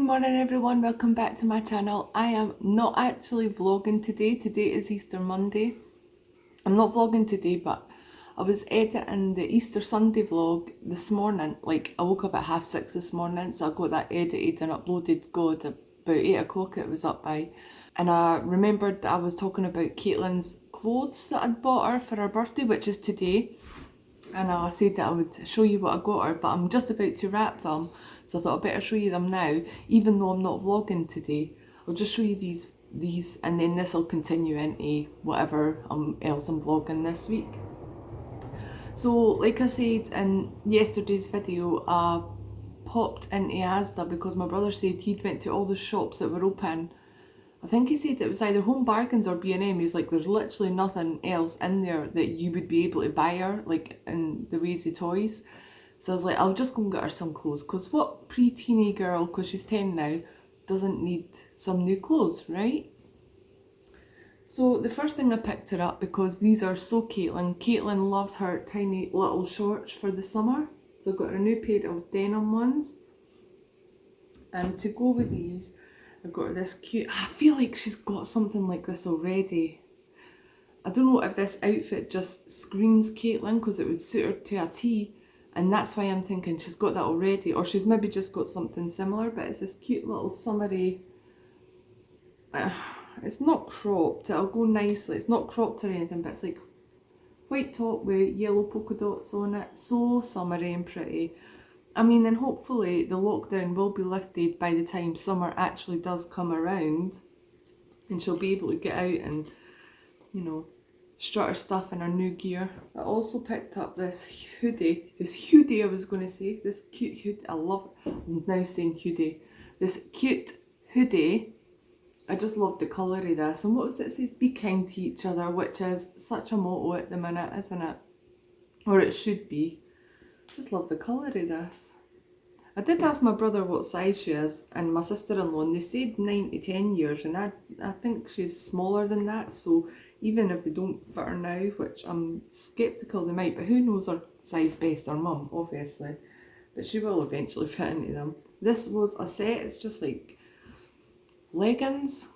morning everyone, welcome back to my channel. I am not actually vlogging today. Today is Easter Monday. I'm not vlogging today, but I was editing the Easter Sunday vlog this morning. Like, I woke up at 6:30 this morning, so I got that edited and uploaded. God, about 8 o'clock it was up by. And I remembered that I was talking about Caitlin's clothes that I'd bought her for her birthday, which is today. And I said that I would show you what I got her, but I'm just about to wrap them, so I thought I'd better show you them now, even though I'm not vlogging today. I'll just show you these, and then this will continue into whatever else I'm vlogging this week. So, like I said in yesterday's video, I popped into Asda because my brother said he'd went to all the shops that were open. I think he said it was either Home Bargains or B&M. He's like, there's literally nothing else in there that you would be able to buy her, like in the ways of toys. So I was like, I'll just go and get her some clothes, because what pre-teeny girl, because she's 10 now, doesn't need some new clothes, right? So the first thing I picked her up, because these are so Caitlin. Caitlin loves her tiny little shorts for the summer. So I've got her a new pair of denim ones. And to go with these, I've got her this cute, I feel like she's got something like this already. I don't know if this outfit just screams Caitlin, because it would suit her to a T, and that's why I'm thinking she's got that already, or she's maybe just got something similar. But it's this cute little summery, it's not cropped, it'll go nicely, it's not cropped or anything, but it's like white top with yellow polka dots on it, so summery and pretty. I mean, and hopefully the lockdown will be lifted by the time summer actually does come around, and she'll be able to get out and, you know, strut her stuff in her new gear. I also picked up this hoodie I was going to say, this cute hoodie, I love it, I'm now saying hoodie, this cute hoodie. I just love the colour of this, and what was it, says be kind to each other, which is such a motto at the minute, isn't it? Or it should be. Just love the colour of this. I did ask my brother what size she is, and my sister-in-law, and they said 9 to 10 years, and I think she's smaller than that, so even if they don't fit her now, which I'm sceptical they might, but who knows her size best, her mum, obviously, but she will eventually fit into them. This was a set, it's just like leggings,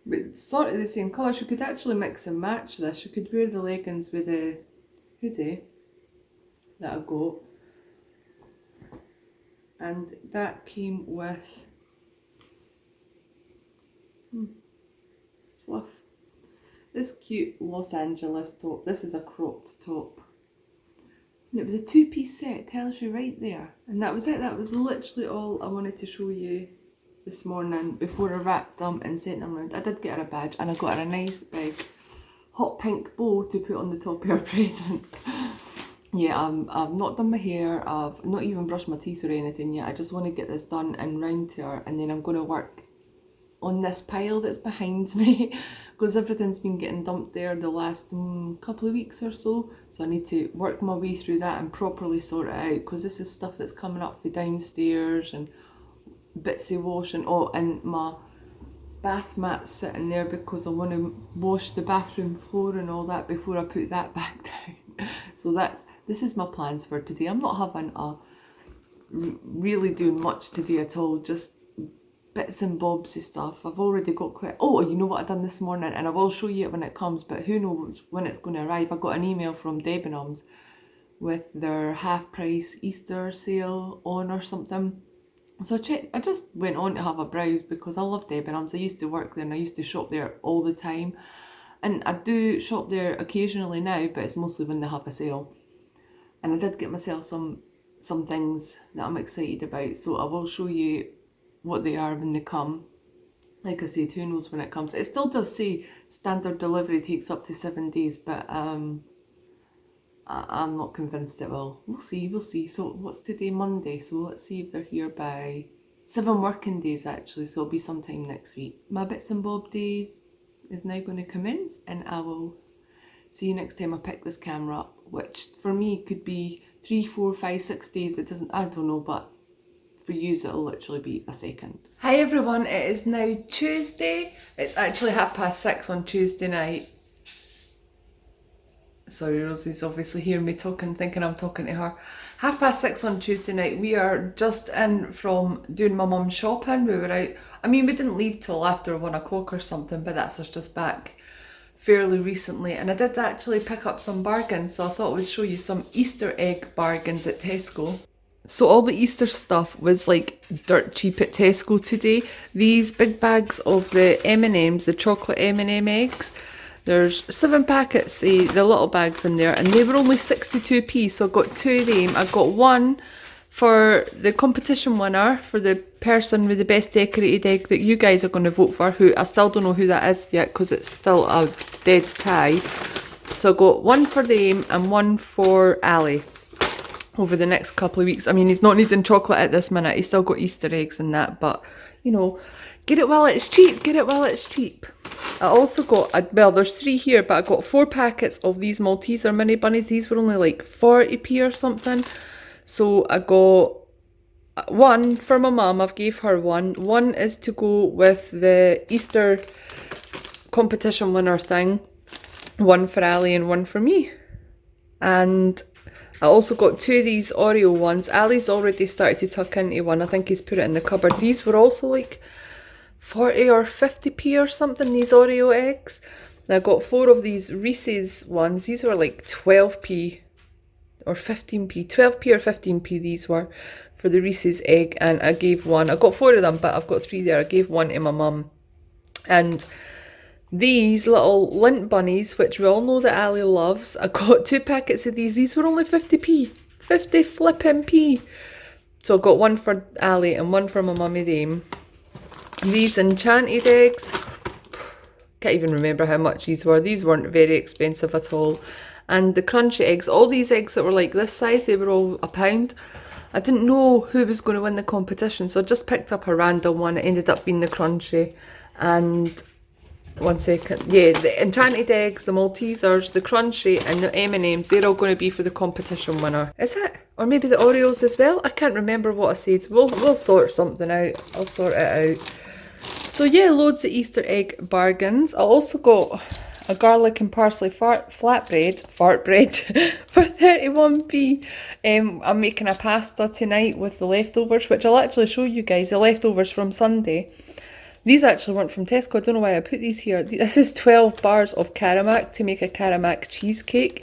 but sort of the same colour. She could actually mix and match this. You could wear the leggings with the hoodie that I got, and that came with fluff. This cute Los Angeles top. This is a cropped top. And it was a 2-piece set, tells you right there. And that was it. That was literally all I wanted to show you this morning before I wrapped them and sent them around. I did get her a badge, and I got her a nice big hot pink bow to put on the top of her present. Yeah, I've not done my hair, I've not even brushed my teeth or anything yet. I just want to get this done and round to her, and then I'm going to work on this pile that's behind me, because everything's been getting dumped there the last couple of weeks or so. So I need to work my way through that and properly sort it out, because this is stuff that's coming up for downstairs and bits of washing. Oh, and my bath mat sitting there because I want to wash the bathroom floor and all that before I put that back down. So this is my plans for today. I'm not having really doing much today at all, just bits and bobs of stuff. I've already got quite, oh, you know what I've done this morning, and I will show you it when it comes, but who knows when it's going to arrive. I got an email from Debenhams with their half price Easter sale on or something. So I just went on to have a browse, because I love Debenhams. I used to work there and I used to shop there all the time. And I do shop there occasionally now, but it's mostly when they have a sale. And I did get myself some things that I'm excited about, so I will show you what they are when they come. Like I said, who knows when it comes. It still does say standard delivery takes up to 7 days, but I'm not convinced it will. We'll see. So what's today? Monday. So let's see if they're here by 7 working days actually. So it'll be sometime next week. My bits and bob days is now going to commence, and I will see you next time I pick this camera up, which for me could be 3, 4, 5, 6 days. It doesn't, I don't know, but for you it'll literally be a second. Hi everyone, it is now Tuesday. It's actually 6:30 on Tuesday night. Sorry, Rosie's obviously hearing me talking, thinking I'm talking to her. 6:30 on Tuesday night. We are just in from doing my mum's shopping. We were out. I mean, we didn't leave till after 1 o'clock or something, but that's us just back fairly recently. And I did actually pick up some bargains, so I thought we'd show you some Easter egg bargains at Tesco. So all the Easter stuff was like dirt cheap at Tesco today. These big bags of the M&Ms, the chocolate M&M eggs, there's 7 packets, the little bags in there, and they were only 62p, so I got 2 of them. I got one for the competition winner, for the person with the best decorated egg that you guys are going to vote for, who I still don't know who that is yet because it's still a dead tie. So I got one for them and one for Ali over the next couple of weeks. I mean, he's not needing chocolate at this minute, he's still got Easter eggs and that, but you know, get it while it's cheap, get it while it's cheap. I also got, well, there's 3 here, but I got 4 packets of these Malteser mini bunnies. These were only like 40p or something. So I got one for my mum, I've gave her one. One is to go with the Easter competition winner thing. One for Ali and one for me. And I also got 2 of these Oreo ones. Ali's already started to tuck into one. I think he's put it in the cupboard. These were also like 40 or 50p or something, these Oreo eggs. And I got 4 of these Reese's ones. These were like 12p or 15p. 12p or 15p these were for the Reese's egg. And I gave one. I got 4 of them, but I've got 3 there. I gave one to my mum. And these little lint bunnies, which we all know that Ali loves, I got 2 packets of these. These were only 50p. 50 flipping p. So I got one for Ali and one for my mummy them. These enchanted eggs, can't even remember how much these were. These weren't very expensive at all. And the crunchy eggs, all these eggs that were like this size, they were all £1. I didn't know who was going to win the competition, so I just picked up a random one. It ended up being the crunchy. And one second, yeah, the enchanted eggs, the Maltesers, the crunchy and the M&Ms, they're all going to be for the competition winner. Is it? Or maybe the Oreos as well? I can't remember what I said. We'll sort something out. I'll sort it out. So yeah, loads of Easter egg bargains. I also got a garlic and parsley fart bread for 31p. I'm making a pasta tonight with the leftovers, which I'll actually show you guys, the leftovers from Sunday. These actually weren't from Tesco. I don't know why I put these here. This is 12 bars of Caramac to make a Caramac cheesecake.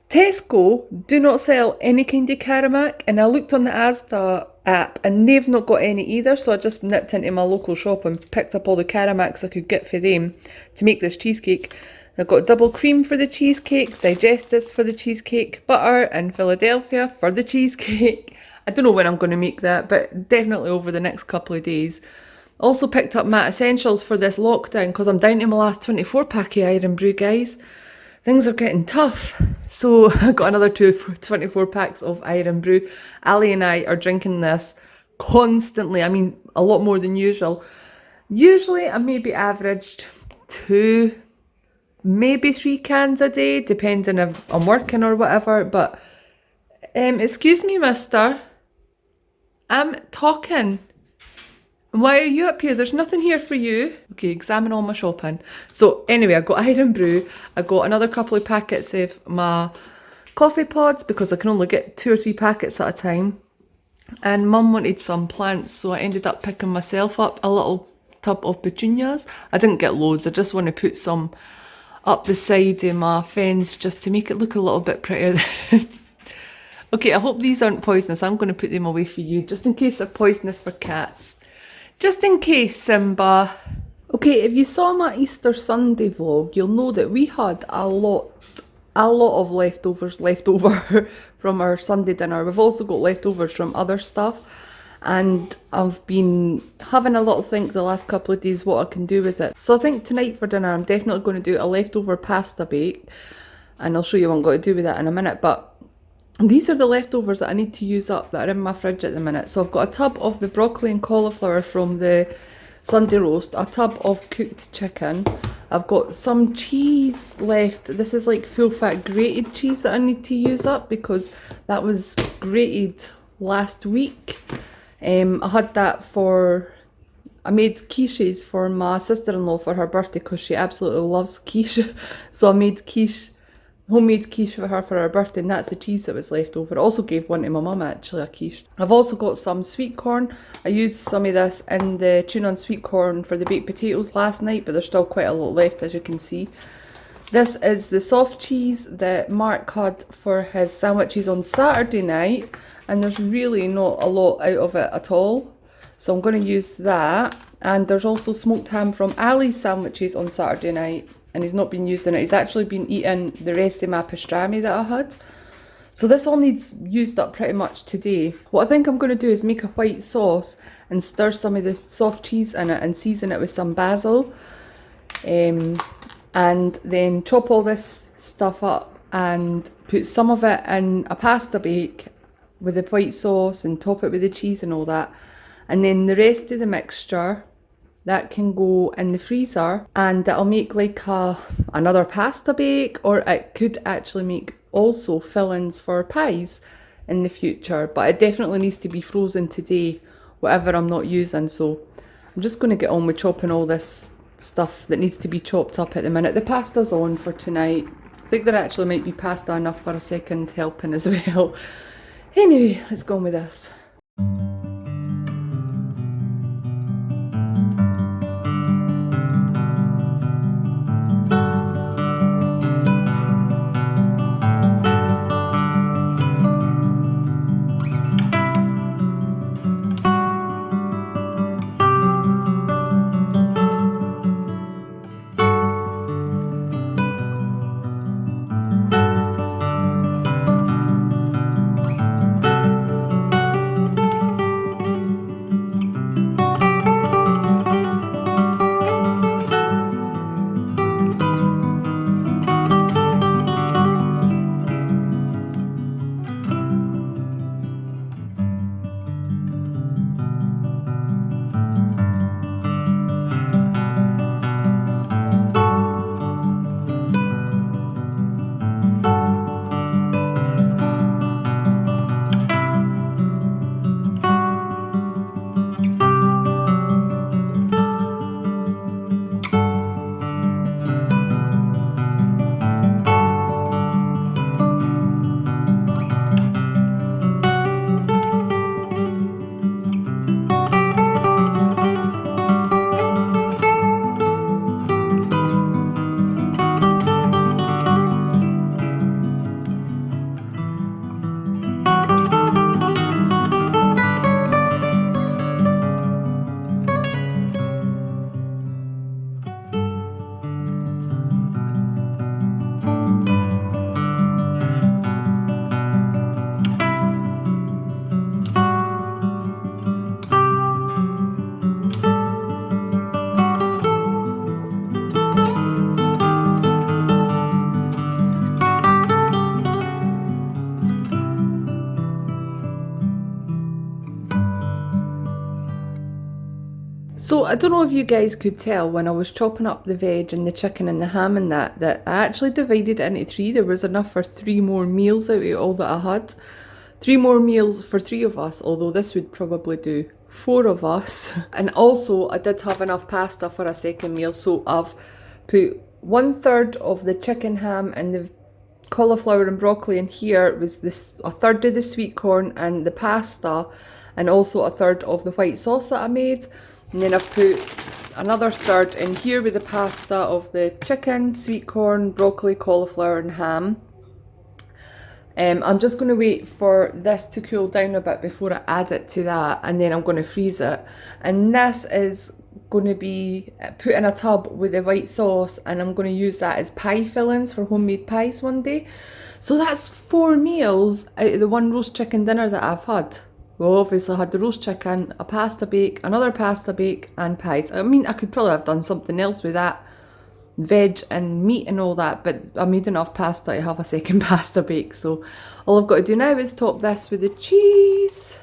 Tesco do not sell any kind of Caramac, and I looked on the Asda app and they've not got any either, so I just nipped into my local shop and picked up all the Caramacs I could get for them to make this cheesecake. I've got double cream for the cheesecake, digestives for the cheesecake, butter and Philadelphia for the cheesecake. I don't know when I'm going to make that, but definitely over the next couple of days. Also picked up my essentials for this lockdown because I'm down to my last 24 pack of Iron Brew, guys. Things are getting tough. So I got another 24 packs of Iron Brew. Ali and I are drinking this constantly. I mean, a lot more than usual. Usually I maybe averaged 2, maybe 3 cans a day, depending if I'm working or whatever. But, excuse me, mister. I'm talking. Why are you up here? There's nothing here for you. Okay, examine all my shopping. So anyway, I got Iron Brew. I got another couple of packets of my coffee pods because I can only get 2 or 3 packets at a time. And Mum wanted some plants, so I ended up picking myself up a little tub of petunias. I didn't get loads. I just want to put some up the side of my fence just to make it look a little bit prettier. Okay, I hope these aren't poisonous. I'm going to put them away for you just in case they're poisonous for cats. Just in case, Simba. Okay, if you saw my Easter Sunday vlog, you'll know that we had a lot of leftovers left over from our Sunday dinner. We've also got leftovers from other stuff. And I've been having a little think the last couple of days what I can do with it. So I think tonight for dinner, I'm definitely going to do a leftover pasta bake. And I'll show you what I'm going to do with that in a minute. But these are the leftovers that I need to use up that are in my fridge at the minute. So I've got a tub of the broccoli and cauliflower from the Sunday roast, a tub of cooked chicken. I've got some cheese left. This is like full fat grated cheese that I need to use up because that was grated last week. I had that I made quiches for my sister-in-law for her birthday because she absolutely loves quiche. So I made quiche homemade quiche for her birthday, and that's the cheese that was left over. I also gave one to my mum actually, a quiche. I've also got some sweet corn. I used some of this in the tuna and sweet corn for the baked potatoes last night, but there's still quite a lot left, as you can see. This is the soft cheese that Mark had for his sandwiches on Saturday night, and there's really not a lot out of it at all. So I'm going to use that. And there's also smoked ham from Ali's sandwiches on Saturday night, and he's not been using it. He's actually been eating the rest of my pastrami that I had. So this all needs used up pretty much today. What I think I'm going to do is make a white sauce and stir some of the soft cheese in it and season it with some basil. And then chop all this stuff up and put some of it in a pasta bake with the white sauce and top it with the cheese and all that. And then the rest of the mixture, that can go in the freezer, and that'll make like another pasta bake, or it could actually make also fillings for pies in the future. But it definitely needs to be frozen today, whatever I'm not using. So I'm just going to get on with chopping all this stuff that needs to be chopped up at the minute. The pasta's on for tonight. I think there actually might be pasta enough for a second helping as well. Anyway, let's go on with this. So I don't know if you guys could tell when I was chopping up the veg and the chicken and the ham and that I actually divided it into three. There was enough for 3 more meals out of all that I had. 3 more meals for 3 of us, although this would probably do 4 of us. And also I did have enough pasta for a second meal, so I've put 1/3 of the chicken, ham and the cauliflower and broccoli in here. Was this a third of the sweet corn and the pasta, and also a third of the white sauce that I made. And then I've put another third in here with the pasta of the chicken, sweet corn, broccoli, cauliflower and ham. I'm just going to wait for this to cool down a bit before I add it to that, and then I'm going to freeze it. And this is going to be put in a tub with the white sauce, and I'm going to use that as pie fillings for homemade pies one day. So that's 4 meals out of the 1 roast chicken dinner that I've had. Well, obviously I had the roast chicken, a pasta bake, another pasta bake and pies. I mean, I could probably have done something else with that, veg and meat and all that, but I made enough pasta to have a second pasta bake. So all I've got to do now is top this with the cheese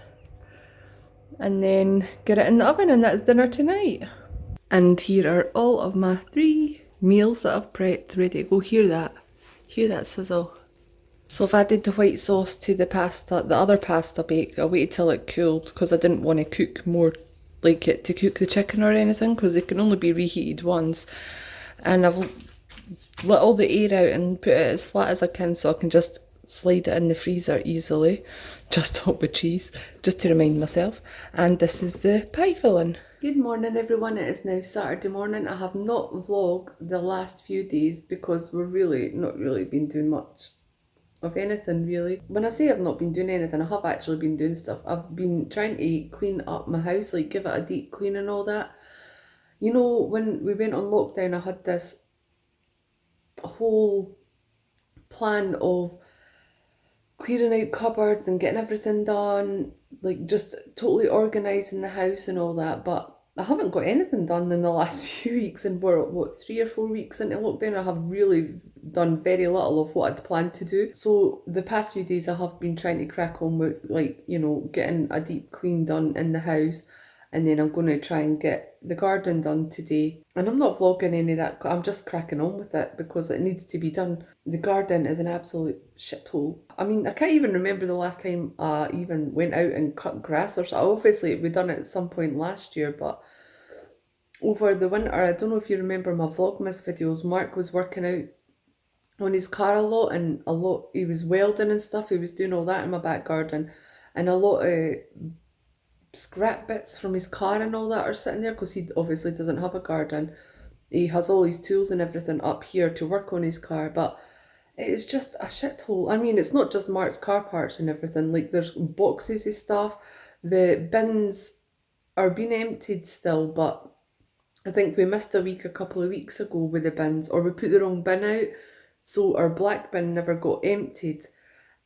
and then get it in the oven, and that's dinner tonight. And here are all of my 3 meals that I've prepped ready to go. Hear that sizzle. So I've added the white sauce to the pasta, the other pasta bake. I waited till it cooled because I didn't want to cook more, like it to cook the chicken or anything, because they can only be reheated once. And I've let all the air out and put it as flat as I can so I can just slide it in the freezer easily, just top with cheese, just to remind myself. And this is the pie filling. Good morning everyone, it is now Saturday morning. I have not vlogged the last few days because we're really not really been doing much of anything really. When I say I've not been doing anything, I have actually been doing stuff. I've been trying to clean up my house, like give it a deep clean and all that. You know, when we went on lockdown, I had this whole plan of clearing out cupboards and getting everything done, like just totally organising the house and all that, but I haven't got anything done in the last few weeks, and we're, what, 3 or 4 weeks into lockdown. I have really done very little of what I'd planned to do. So the past few days I have been trying to crack on with, like, you know, getting a deep clean done in the house, and then I'm going to try and get the garden done today. And I'm not vlogging any of that, I'm just cracking on with it because it needs to be done. The garden is an absolute shithole. I mean, I can't even remember the last time I even went out and cut grass or so. Obviously, we done it at some point last year, but over the winter, I don't know if you remember my Vlogmas videos, Mark was working out on his car a lot, and he was welding and stuff, he was doing all that in my back garden, and a lot of scrap bits from his car and all that are sitting there because he obviously doesn't have a garden. He has all his tools and everything up here to work on his car, but it is just a shithole. I mean, it's not just Mark's car parts and everything, like there's boxes of stuff. The bins are being emptied still, but I think we missed a week a couple of weeks ago with the bins, or we put the wrong bin out, so our black bin never got emptied.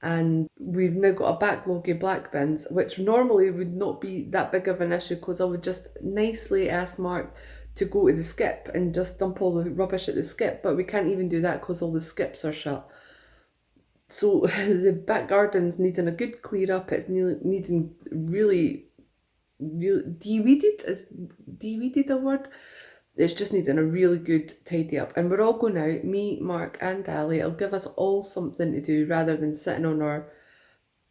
And we've now got a backlog of black bins, which normally would not be that big of an issue because I would just nicely ask Mark to go to the skip and just dump all the rubbish at the skip, but we can't even do that because all the skips are shut. So the back garden's needing a good clear up. It's needing really de-weeded. Is de-weeded a word? It's just needing a really good tidy up, and we're all going out, me, Mark and Ali. It'll give us all something to do rather than sitting on our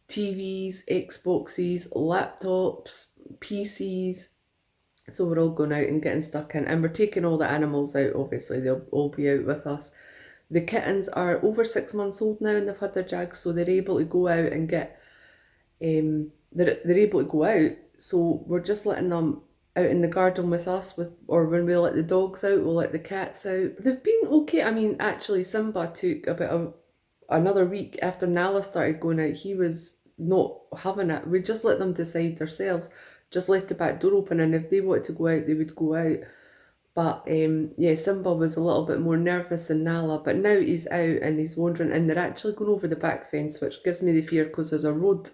TVs, Xboxes, laptops, PCs. So we're all going out and getting stuck in, and we're taking all the animals out. Obviously they'll all be out with us. The kittens are over 6 months old now and they've had their jags, so they're able to go out and get they're able to go out, so we're just letting them out in the garden with us, or when we let the dogs out, we'll let the cats out. They've been okay. I mean, actually Simba took about another week after Nala started going out. He was not having it. We just let them decide themselves, just left the back door open, and if they wanted to go out they would go out. But yeah, Simba was a little bit more nervous than Nala, but now he's out and he's wandering, and they're actually going over the back fence, which gives me the fear because there's a road.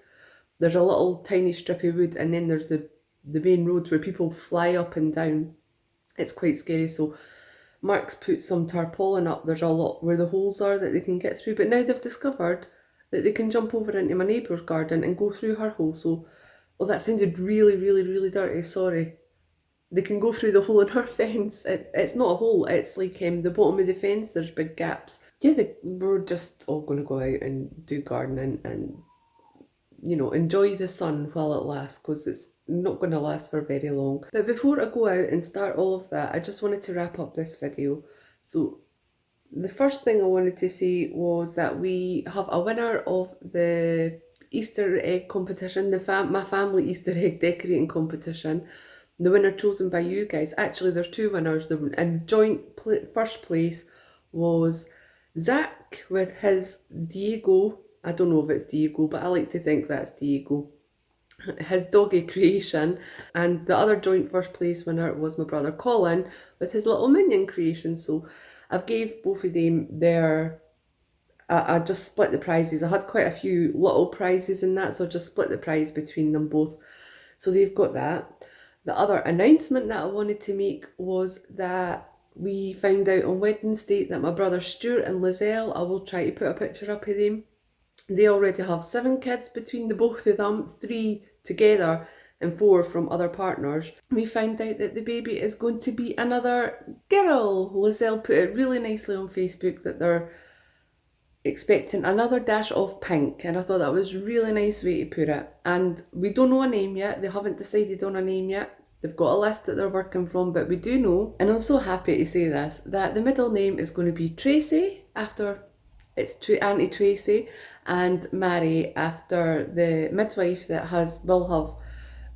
There's a little tiny strip of wood, and then there's the main road where people fly up and down. It's quite scary, so Mark's put some tarpaulin up. There's a lot where the holes are that they can get through, but now they've discovered that they can jump over into my neighbour's garden and go through her hole. So, oh, that sounded really, really, really dirty, sorry. They can go through the hole in her fence. It's not a hole, it's like the bottom of the fence, there's big gaps. Yeah, we're just all going to go out and do gardening and, you know, enjoy the sun while it lasts, because it's not going to last for very long. But before I go out and start all of that, I just wanted to wrap up this video. So the first thing I wanted to say was that we have a winner of the Easter egg competition, my family Easter egg decorating competition. The winner chosen by you guys. Actually, there's two winners. In joint first place was Zach with his Diego. I don't know if it's Diego, but I like to think that's Diego. His doggy creation. And the other joint first place winner was my brother Colin with his little minion creation. So I've gave both of them their... I just split the prizes. I had quite a few little prizes in that, so I just split the prize between them both. So they've got that. The other announcement that I wanted to make was that we found out on Wednesday that my brother Stuart and Lizelle, I will try to put a picture up of them, they already have 7 kids between the both of them, 3 together and 4 from other partners. We found out that the baby is going to be another girl. Lizelle put it really nicely on Facebook that they're expecting another dash of pink, and I thought that was a really nice way to put it. And we don't know a name yet, they haven't decided on a name yet. They've got a list that they're working from, but we do know, and I'm so happy to say this, that the middle name is going to be Tracy after it's Auntie Tracy, and Mary after the midwife that will have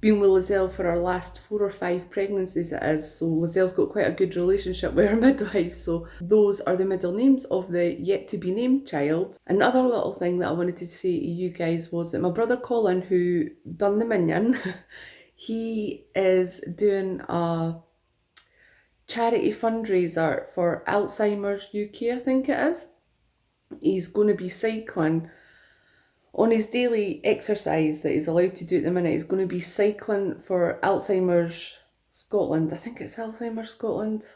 been with Lizelle for her last 4 or 5 pregnancies it is. So Lizelle's got quite a good relationship with her midwife. So those are the middle names of the yet to be named child. Another little thing that I wanted to say to you guys was that my brother Colin, who done the minion, he is doing a charity fundraiser for Alzheimer's UK, I think it is. He's going to be cycling on his daily exercise that he's allowed to do at the minute. He's going to be cycling for Alzheimer's Scotland. I think it's Alzheimer's Scotland.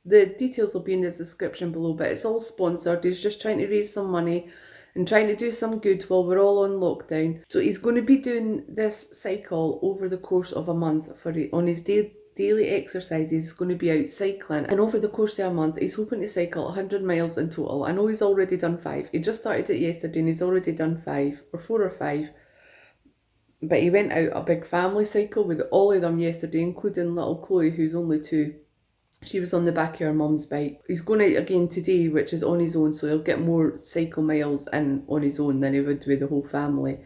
The details will be in the description below, but it's all sponsored. He's just trying to raise some money and trying to do some good while we're all on lockdown. So he's going to be doing this cycle over the course of a month on his daily exercises. He's going to be out cycling, and over the course of a month he's hoping to cycle 100 miles in total. I know he's already done 5. He just started it yesterday and he's already done 5 or 4 or 5, but he went out a big family cycle with all of them yesterday, including little Chloe, who's only 2. She was on the back of her mum's bike. He's going out again today, which is on his own, so he'll get more cycle miles in on his own than he would with the whole family.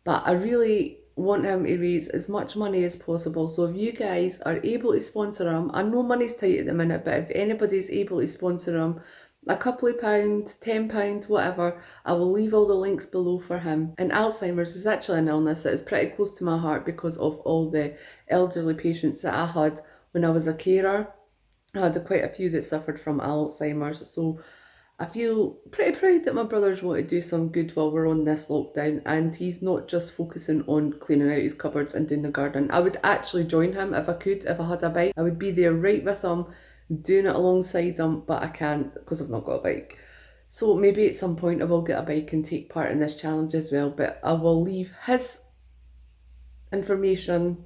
But I really want him to raise as much money as possible. So if you guys are able to sponsor him, I know money's tight at the minute, but if anybody's able to sponsor him, a couple of pounds, £10, whatever, I will leave all the links below for him. And Alzheimer's is actually an illness that is pretty close to my heart because of all the elderly patients that I had when I was a carer. I had quite a few that suffered from Alzheimer's, so I feel pretty proud that my brothers want to do some good while we're on this lockdown, and he's not just focusing on cleaning out his cupboards and doing the garden. I would actually join him if I could, if I had a bike. I would be there right with him, doing it alongside him, but I can't because I've not got a bike. So maybe at some point I will get a bike and take part in this challenge as well, but I will leave his information,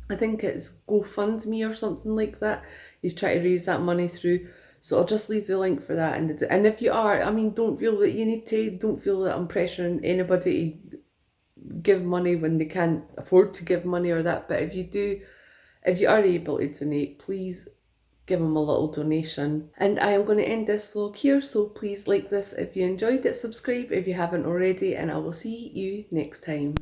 I think it's GoFundMe or something like that. He's trying to raise that money through. So I'll just leave the link for that. And if you are, I mean, don't feel that you need to, don't feel that I'm pressuring anybody to give money when they can't afford to give money or that. But if you are able to donate, please give them a little donation. And I am going to end this vlog here. So please like this if you enjoyed it, subscribe if you haven't already, and I will see you next time.